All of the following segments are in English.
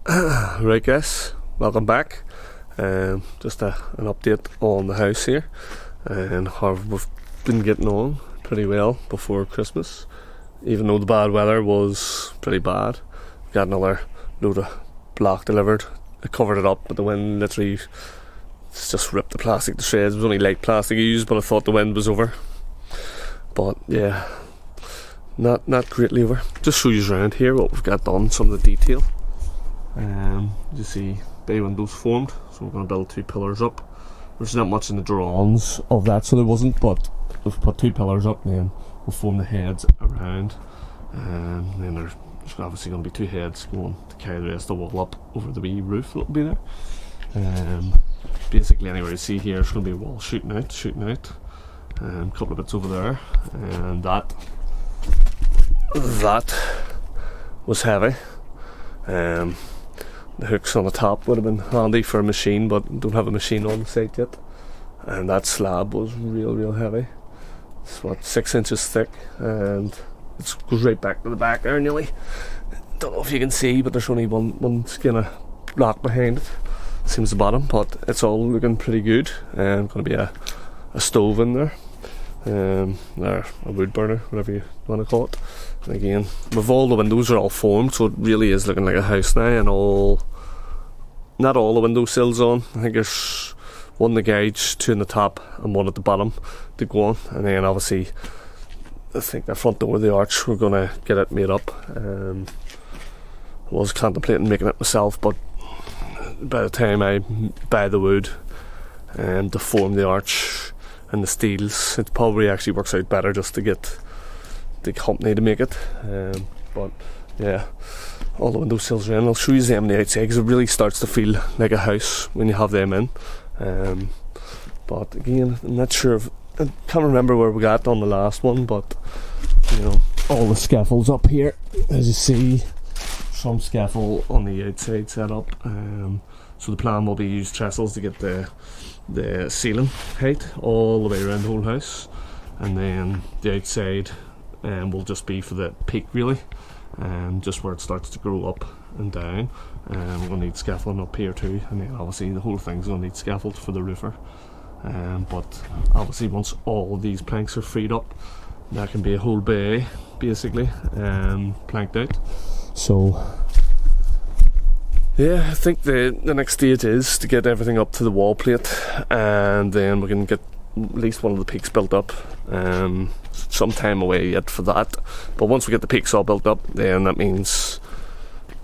Right guys, welcome back. Just an update on the house here and how we've been getting on pretty well before Christmas, even though the bad weather was pretty bad. Got another load of block delivered. I covered it up, but the wind literally just ripped the plastic to shreds. It was only light plastic I used, but I thought the wind was over. But yeah, not greatly over. Just show you around here what we've got done, some of the detail. You see bay windows formed, so we're going to build 2 pillars up. There's not much in the drawings of that, so there wasn't, but we've put 2 pillars up, and then we'll form the heads around, and then there's obviously going to be 2 heads going to carry the rest of the wall up over the wee roof that'll be there. Basically anywhere you see here, there's going to be a wall shooting out, a couple of bits over there, and that was heavy. The hooks on the top would have been handy for a machine, but don't have a machine on the site yet. And that slab was real heavy. It's 6 inches thick, and it goes right back to the back there nearly. Don't know if you can see, but there's only one skin of block behind it. Seems the bottom, but it's all looking pretty good. Going to be a stove in there. Or a wood burner, whatever you want to call it. And again, with all the windows are all formed, so it really is looking like a house now, and not all the window sills on. I think there's 1 in the gauge, 2 in the top and 1 at the bottom to go on, and then obviously I think the front door of the arch, we're going to get it made up. I was contemplating making it myself, but by the time I buy the wood and to form the arch and the steels, it probably actually works out better just to get the company to make it. But yeah, all the window sills are in. I'll show you them on the outside because it really starts to feel like a house when you have them in. But again, I'm not sure I can't remember where we got on the last one, but you know, all the scaffolds up here, as you see, some scaffold on the outside set up. So the plan will be use trestles to get the ceiling height all the way around the whole house, and then the outside will just be for the peak really, just where it starts to grow up and down. We're going to need scaffolding up here too, and then obviously the whole thing's going to need scaffold for the roofer. But obviously once all these planks are freed up, that can be a whole bay basically planked out. So yeah, I think the next stage is to get everything up to the wall plate, and then we can get at least one of the peaks built up. Some time away yet for that, but once we get the peaks all built up, then that means,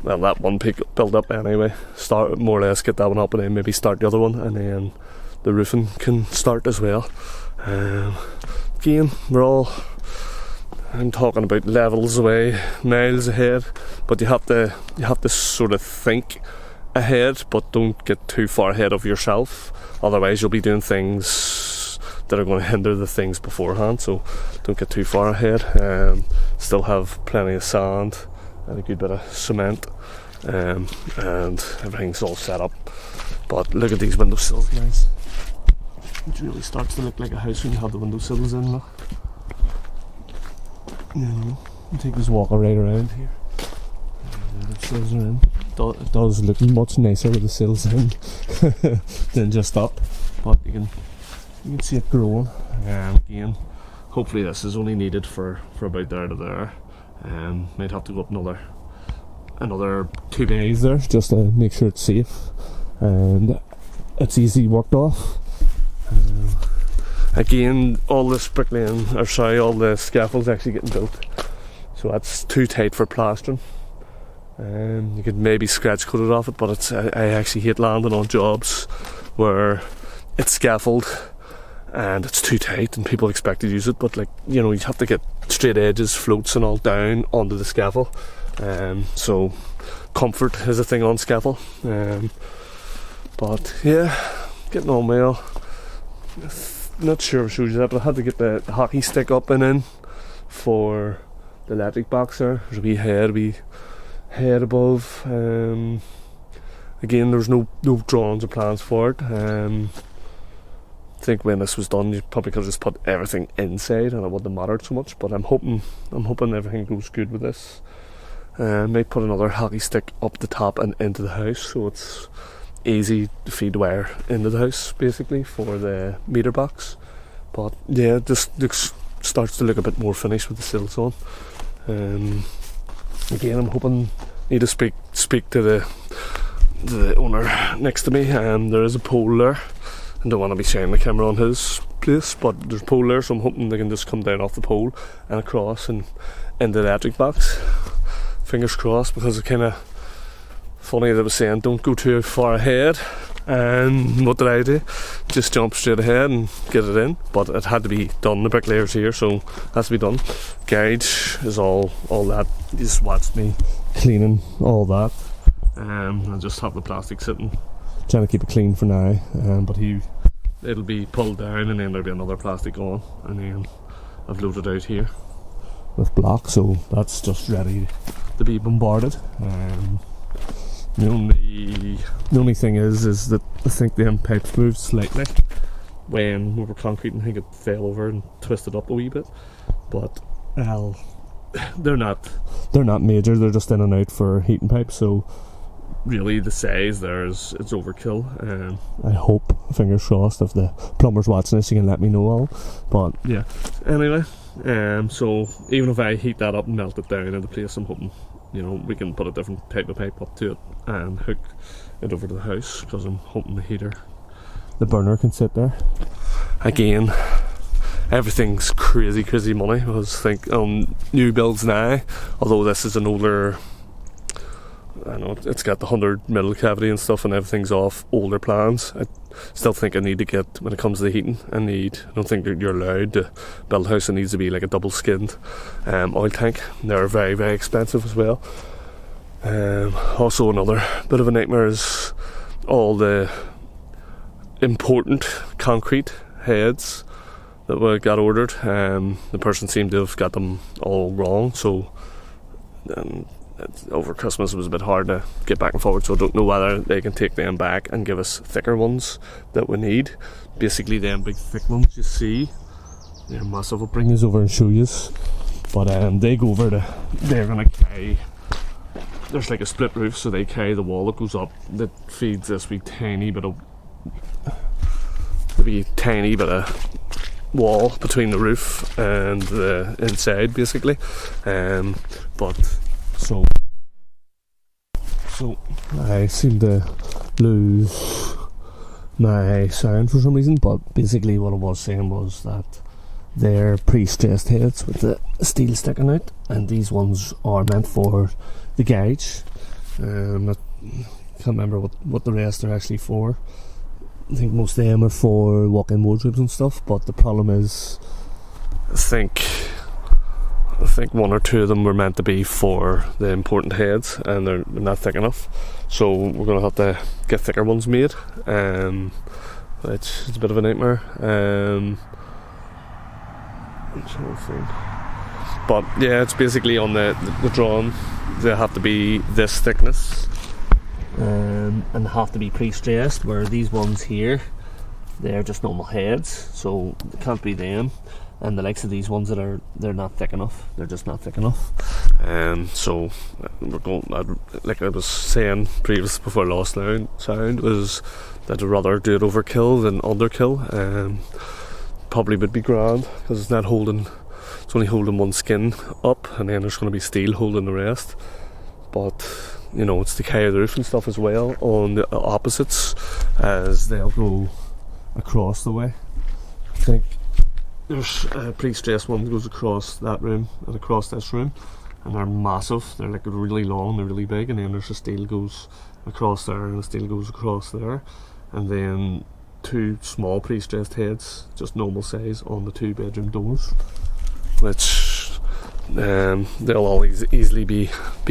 well, that one peak built up anyway, start more or less, get that one up, and then maybe start the other one, and then the roofing can start as well. Again, I'm talking about levels away, miles ahead, but you have to sort of think ahead, but don't get too far ahead of yourself, otherwise you'll be doing things that are going to hinder the things beforehand. So don't get too far ahead. Still have plenty of sand and a good bit of cement, and everything's all set up. But look at these windowsills, guys. It really starts to look like a house when you have the windowsills in. Look. You know, you take this walk right around here. The sills are in. It does look much nicer with the sills in than just up. But you can see it growing. Again, hopefully this is only needed for about there to there. Might have to go up another 2 bays there just to make sure it's safe and it's easy worked off. Again, all the all the scaffolds actually getting built, so that's too tight for plastering. You could maybe scratch coat it off it, but I actually hate landing on jobs where it's scaffold and it's too tight and people expect to use it, but like, you know, you have to get straight edges, floats and all down onto the scaffold. So comfort is a thing on scaffold. But yeah, getting on well. Not sure if I showed you that, but I had to get the hockey stick up and in for the electric box there. There's a wee head above. Again, there's no drawings or plans for it. I think when this was done, you probably could have just put everything inside and it wouldn't have mattered so much, but I'm hoping everything goes good with this. and might put another hockey stick up the top and into the house, so it's easy to feed wire into the house basically for the meter box. But yeah, this starts to look a bit more finished with the sills on. Again, I'm hoping need to speak to the owner next to me. There is a pole there. I don't want to be shining the camera on his place, but there's a pole there, so I'm hoping they can just come down off the pole and across and into the electric box. Fingers crossed, because it's kind of funny that I was saying don't go too far ahead, and what did I do? Just jump straight ahead and get it in, but it had to be done. The bricklayer's here, so it has to be done. Gauge is all that. You just watched me cleaning all that. I just have the plastic sitting, trying to keep it clean for now, but it'll be pulled down and then there'll be another plastic on, and then I've loaded out here with block, so that's just ready to be bombarded. The only thing is that I think the end pipes moved slightly when we were concreting. I think it fell over and twisted up a wee bit, but they're not major. They're just in and out for heating pipes, so really the size there it's overkill. I hope, fingers crossed, if the plumber's watching this, you can let me know all. But yeah, anyway, so even if I heat that up and melt it down into place, I'm hoping, you know, we can put a different type of pipe up to it and hook it over to the house, because I'm hoping the burner can sit there. Again, everything's crazy money. I was thinking new builds now, although this is an older, I know it's got the 100mm cavity and stuff, and everything's off older plans. I still think I need to get, when it comes to the heating, I don't think you're allowed to build a house that needs to be like a double skinned oil tank. They're very expensive as well. Also, another bit of a nightmare is all the important concrete heads that we got ordered. The person seemed to have got them all wrong, so over Christmas it was a bit hard to get back and forward, so I don't know whether they can take them back and give us thicker ones that we need. Basically them big thick ones you see, they're massive. I'll bring these over and show you, but they go over they're going to carry, there's like a split roof, so they carry the wall that goes up that feeds this wee tiny bit of wall between the roof and the inside basically. But so I seem to lose my sound for some reason, but basically what I was saying was that they're pre-stressed heads with the steel sticking out, and these ones are meant for the gauge. I can't remember what the rest are actually for. I think most of them are for walk-in wardrobes and stuff, but the problem is I think one or two of them were meant to be for the important heads, and they're not thick enough, so we're going to have to get thicker ones made, which is a bit of a nightmare. I'm trying to think. But yeah, it's basically on the drawing, they have to be this thickness, and have to be pre-stressed, where these ones here, they're just normal heads, so it can't be them. And the likes of these ones they're not thick enough. They're just not thick enough. So we're going, like I was saying previous before I lost sound, was that I'd rather do it overkill than underkill. Probably would be grand, because it's only holding one skin up, and then there's going to be steel holding the rest. But you know, it's to carry the roof and stuff as well on the opposites, as they'll go across the way. I think there's a pre-stressed one that goes across that room and across this room, and they're massive. They're like really long, they're really big, and then there's a steel goes across there and a steel goes across there, and then two small pre-stressed heads, just normal size, on the 2-bedroom doors, which they'll all easily be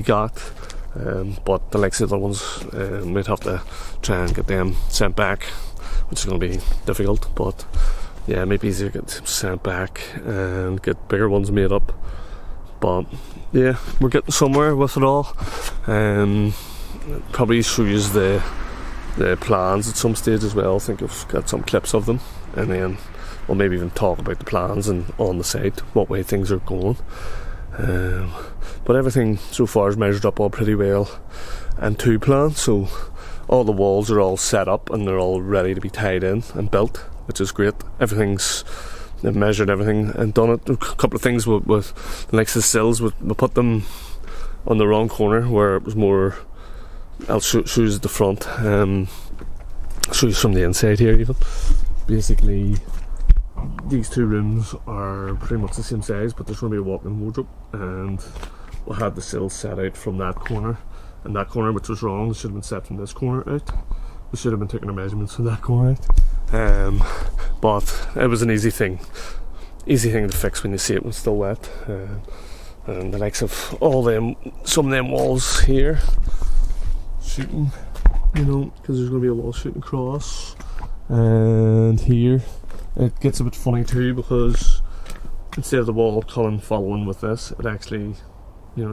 got. But the likes of the other ones, we'd have to try and get them sent back, which is going to be difficult, but yeah, it might be easier to get sent back and get bigger ones made up. But yeah, we're getting somewhere with it all. Probably show you the plans at some stage as well. I think I've got some clips of them, and then we'll maybe even talk about the plans and on the site what way things are going. but everything so far is measured up all pretty well and to plan, so all the walls are all set up and they're all ready to be tied in and built, which is great. They've measured everything and done it. A couple of things with the likes of the sills, we put them on the wrong corner where it was more. I'll show you at the front, show you from the inside here even. Basically these two rooms are pretty much the same size, but there's going to be a walk-in wardrobe, and we had the sills set out from that corner and that corner, which was wrong. It should have been set from this corner out. We should have been taking our measurements from that corner out, but it was an easy thing to fix when you see it when it's still wet. And the likes of some of them walls here shooting, because there's going to be a wall shooting across, and here it gets a bit funny too, because instead of the wall column following with this, it actually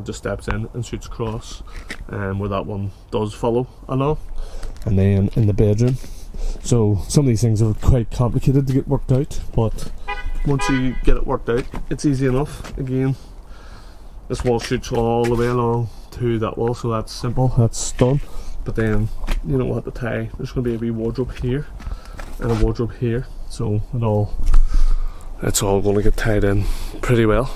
just steps in and shoots across, where that one does follow along. And then in the bedroom, so some of these things are quite complicated to get worked out, but once you get it worked out, it's easy enough. Again, this wall shoots all the way along to that wall, so that's simple, that's done. But then we'll have to tie, there's going to be a wee wardrobe here and a wardrobe here, so it's all going to get tied in pretty well.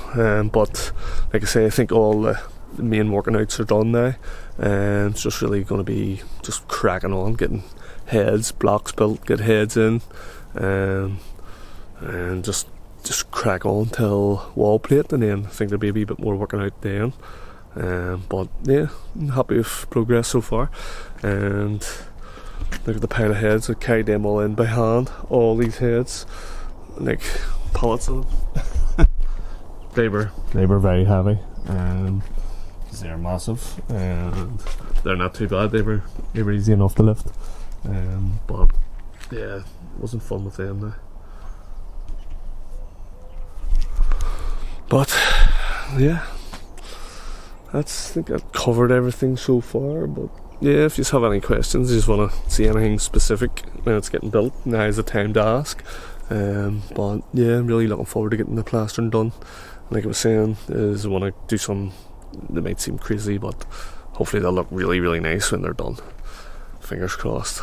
But like I say, I think all the main working outs are done now, and it's just really going to be just cracking on, getting blocks built, get heads in, and just crack on till wall plate, and then I think there'll be a wee bit more working out then. But yeah, I'm happy with progress so far. And look at the pile of heads. I carried them all in by hand, all these heads, like pallets of them. they were very heavy, because they're massive, and they're not too bad. They were easy enough to lift, but yeah, it wasn't fun with them now. But yeah, I think I've covered everything so far. But yeah, if you have any questions, you just want to see anything specific when it's getting built, now is the time to ask. But yeah, I'm really looking forward to getting the plastering done. Like I was saying, I want to do some that might seem crazy, but hopefully they'll look really, really nice when they're done. Fingers crossed.